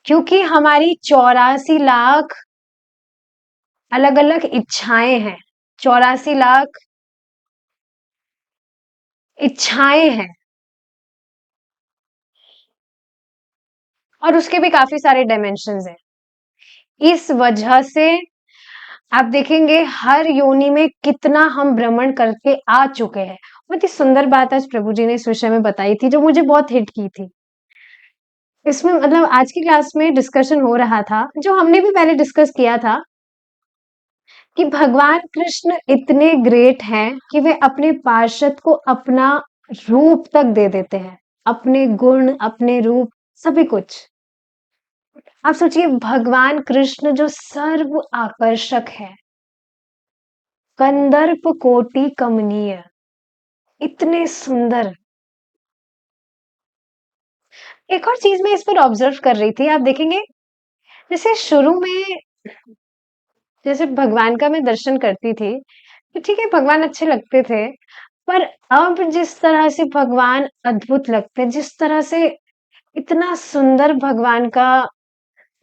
क्योंकि हमारी 84 लाख अलग अलग इच्छाएं हैं। 84 लाख इच्छाएं हैं, और उसके भी काफी सारे डायमेंशंस हैं। इस वजह से आप देखेंगे हर योनि में कितना हम भ्रमण करके आ चुके हैं। बहुत ही सुंदर बात आज प्रभु जी ने इस विषय में बताई थी, जो मुझे बहुत हिट की थी। इसमें मतलब आज की क्लास में डिस्कशन हो रहा था, जो हमने भी पहले डिस्कस किया था, कि भगवान कृष्ण इतने ग्रेट हैं कि वे अपने पार्षद को अपना रूप तक दे देते हैं, अपने गुण अपने रूप सभी कुछ। आप सोचिए भगवान कृष्ण जो सर्व आकर्षक है, कंदर्प कोटि कमनीय, इतने सुंदर। एक और चीज मैं इस पर ऑब्जर्व कर रही थी, आप देखेंगे जैसे शुरू में जैसे भगवान का मैं दर्शन करती थी, तो ठीक है भगवान अच्छे लगते थे, पर अब जिस तरह से भगवान अद्भुत लगते हैं, जिस तरह से इतना सुंदर भगवान का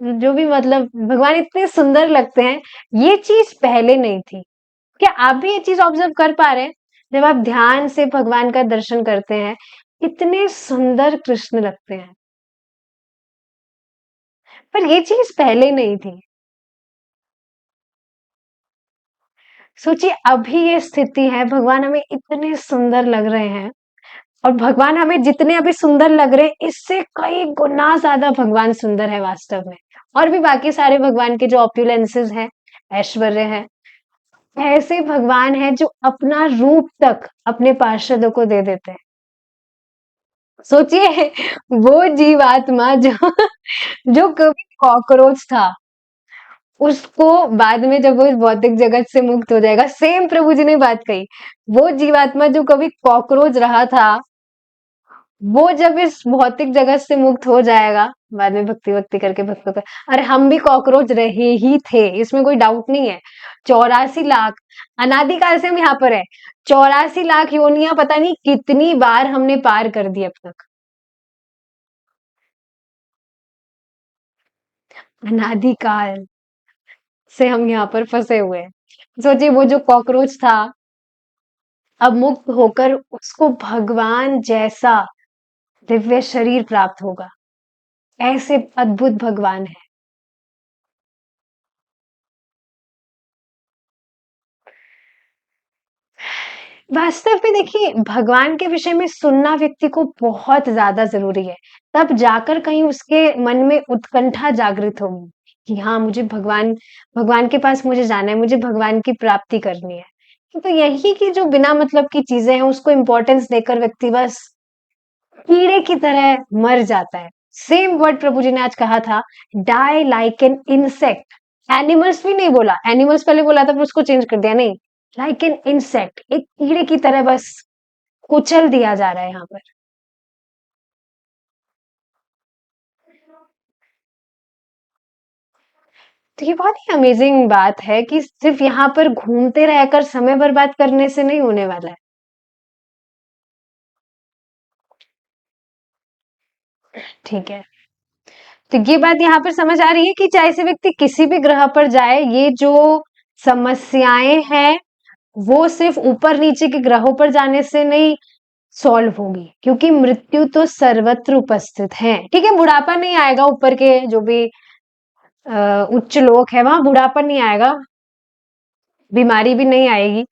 जो भी मतलब भगवान इतने सुंदर लगते हैं, ये चीज पहले नहीं थी। क्या आप भी ये चीज ऑब्जर्व कर पा रहे हैं। जब आप ध्यान से भगवान का दर्शन करते हैं, कितने सुंदर कृष्ण लगते हैं, पर ये चीज पहले नहीं थी। सोचिए अभी ये स्थिति है, भगवान हमें इतने सुंदर लग रहे हैं और भगवान हमें जितने अभी सुंदर लग रहे हैं इससे कई गुना ज्यादा भगवान सुंदर है वास्तव में। और भी बाकी सारे भगवान के जो ऑप्युलेंसेस हैं, ऐश्वर्य है, ऐसे भगवान है जो अपना रूप तक अपने पार्षदों को दे देते हैं। सोचिए वो जीवात्मा जो जो कभी कॉकरोच था, उसको बाद में जब वो इस भौतिक जगत से मुक्त हो जाएगा, सेम प्रभु जी ने बात कही, वो जीवात्मा जो कभी कॉकरोच रहा था, वो जब इस भौतिक जगत से मुक्त हो जाएगा, बाद में भक्ति भक्ति करके भक्तों का, अरे हम भी कॉकरोच रहे ही थे, इसमें कोई डाउट नहीं है। 84 लाख अनादिकाल से हम यहाँ पर है, 84 लाख योनियां पता नहीं कितनी बार हमने पार कर दी अब तक, अनादिकाल से हम यहाँ पर फंसे हुए हैं। सोचिए वो जो कॉकरोच था, अब मुक्त होकर उसको भगवान जैसा दिव्य शरीर प्राप्त होगा। ऐसे अद्भुत भगवान है। वास्तव में देखिए भगवान के विषय में सुनना व्यक्ति को बहुत ज्यादा जरूरी है, तब जाकर कहीं उसके मन में उत्कंठा जागृत होगी कि हाँ मुझे भगवान भगवान के पास मुझे जाना है, मुझे भगवान की प्राप्ति करनी है। तो यही की जो बिना मतलब की चीजें हैं उसको इम्पोर्टेंस देकर व्यक्ति बस कीड़े की तरह मर जाता है। सेम वर्ड प्रभु जी ने आज कहा था, die like an insect. Animals भी नहीं बोला, एनिमल्स पहले बोला था पर उसको चेंज कर दिया, नहीं, लाइक एन इंसेक्ट, एक कीड़े की तरह बस कुचल दिया जा रहा है यहाँ पर। तो ये बहुत ही अमेजिंग बात है कि सिर्फ यहाँ पर घूमते रहकर समय बर्बाद करने से नहीं होने वाला है। ठीक है, तो ये बात यहाँ पर समझ आ रही है कि चाहे से व्यक्ति किसी भी ग्रह पर जाए, ये जो समस्याएं हैं वो सिर्फ ऊपर नीचे के ग्रहों पर जाने से नहीं सॉल्व होगी, क्योंकि मृत्यु तो सर्वत्र उपस्थित है। ठीक है, बुढ़ापा नहीं आएगा, ऊपर के जो भी उच्च लोक है वहां बुढ़ापा नहीं आएगा, बीमारी भी नहीं आएगी,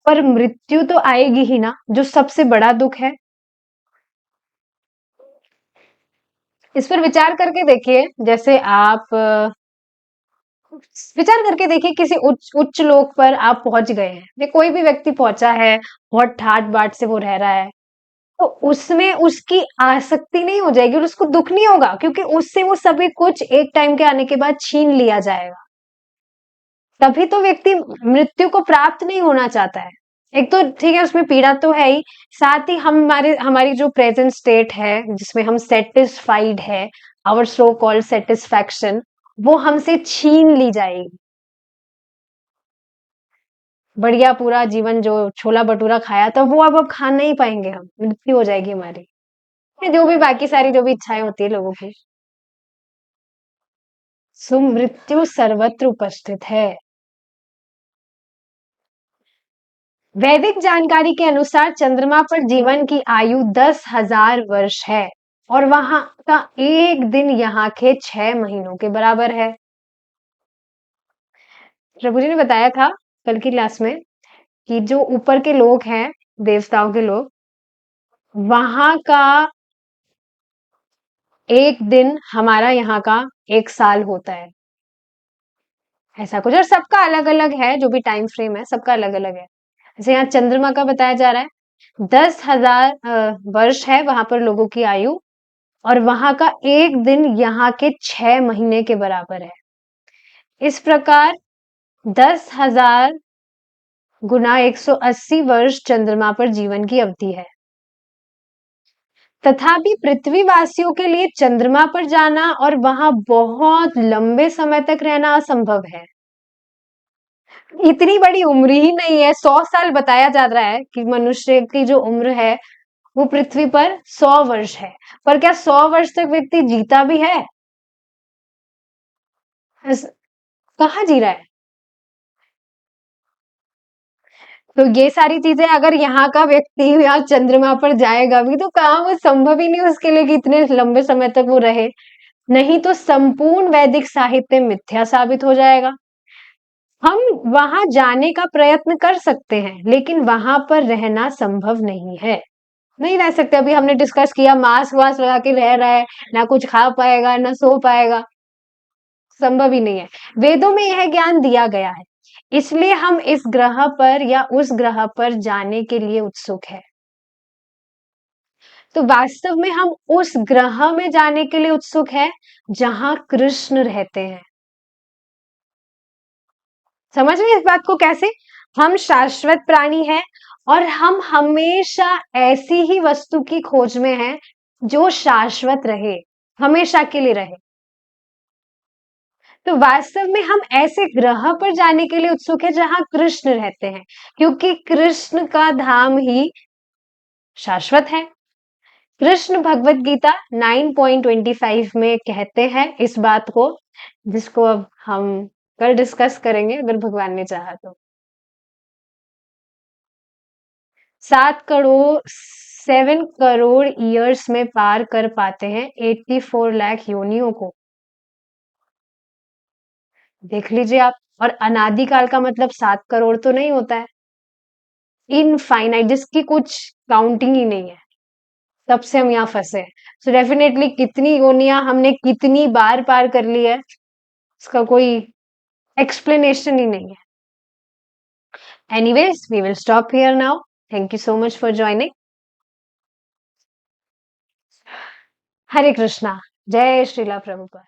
पर मृत्यु तो आएगी ही ना, जो सबसे बड़ा दुख है। इस पर विचार करके देखिए, जैसे आप विचार करके देखिए किसी उच्च उच्च लोक पर आप पहुंच गए हैं, या कोई भी व्यक्ति पहुंचा है, बहुत ठाट बाट से वो रह रहा है, तो उसमें उसकी आसक्ति नहीं हो जाएगी और उसको दुख नहीं होगा, क्योंकि उससे वो सभी कुछ एक टाइम के आने के बाद छीन लिया जाएगा। तभी तो व्यक्ति मृत्यु को प्राप्त नहीं होना चाहता है। एक तो ठीक है उसमें पीड़ा तो है ही, साथ ही हम हमारे हमारी जो प्रेजेंट स्टेट है जिसमें हम सेटिस्फाइड है, आवर सो कॉल्ड सेटिस्फैक्शन, वो हमसे छीन ली जाएगी। बढ़िया पूरा जीवन जो छोला भटूरा खाया था वो अब खा नहीं पाएंगे, हम मृत्यु हो जाएगी हमारी। ये जो भी बाकी सारी जो भी इच्छाएं होती है लोगों की, सो मृत्यु सर्वत्र उपस्थित है। वैदिक जानकारी के अनुसार चंद्रमा पर जीवन की आयु 10,000 वर्ष है और वहां का एक दिन यहाँ के 6 महीनों के बराबर है। प्रभु जी ने बताया था कल की क्लास में कि जो ऊपर के लोग हैं, देवताओं के लोग, वहां का एक दिन हमारा यहाँ का एक साल होता है, ऐसा कुछ। और सबका अलग अलग है, जो भी टाइम फ्रेम है सबका अलग अलग है। जैसे यहाँ चंद्रमा का बताया जा रहा है 10,000 वर्ष है वहां पर लोगों की आयु, और वहां का एक दिन यहाँ के 6 महीने के बराबर है। इस प्रकार 10,000 गुना 180 वर्ष चंद्रमा पर जीवन की अवधि है। तथापि पृथ्वीवासियों के लिए चंद्रमा पर जाना और वहां बहुत लंबे समय तक रहना असंभव है। इतनी बड़ी उम्र ही नहीं है, 100 साल बताया जा रहा है कि मनुष्य की जो उम्र है वो पृथ्वी पर 100 वर्ष है, पर क्या 100 वर्ष तक व्यक्ति जीता भी है? कहाँ जी रहा है? तो ये सारी चीजें अगर यहाँ का व्यक्ति यहाँ चंद्रमा पर जाएगा भी तो कहाँ, वो संभव ही नहीं उसके लिए कि इतने लंबे समय तक वो रहे, नहीं तो संपूर्ण वैदिक साहित्य मिथ्या साबित हो जाएगा। हम वहां जाने का प्रयत्न कर सकते हैं, लेकिन वहां पर रहना संभव नहीं है। नहीं रह सकते। अभी हमने डिस्कस किया, मास्क वास्क लगा के रह रहा है, ना कुछ खा पाएगा ना सो पाएगा, संभव ही नहीं है। वेदों में यह ज्ञान दिया गया है, इसलिए हम इस ग्रह पर या उस ग्रह पर जाने के लिए उत्सुक है। तो वास्तव में हम उस ग्रह में जाने के लिए उत्सुक है जहां कृष्ण रहते हैं। समझ रहे हैं इस बात को कैसे? हम शाश्वत प्राणी हैं और हम हमेशा ऐसी ही वस्तु की खोज में हैं जो शाश्वत रहे, हमेशा के लिए रहे। तो वास्तव में हम ऐसे ग्रह पर जाने के लिए उत्सुक है जहां कृष्ण रहते हैं, क्योंकि कृष्ण का धाम ही शाश्वत है। कृष्ण भगवत गीता 9.25 में कहते हैं इस बात को, जिसको अब हम कल डिस्कस करेंगे अगर भगवान ने चाहा तो। 7 करोड़ ईयर्स में पार कर पाते हैं 84 लाख योनियों को। देख लीजिए आप। और अनादिकाल का मतलब 7 करोड़ तो नहीं होता है, इनफाइनाइट, जिसकी कुछ काउंटिंग ही नहीं है। तब से हम यहाँ फंसे हैं। सो डेफिनेटली कितनी योनियां हमने कितनी बार पार कर ली है, इसका कोई एक्सप्लेनेशन ही नहीं है। Anyways, we will stop here now. Thank you so much for joining. Hare Krishna. जय श्रीला प्रभुपाद।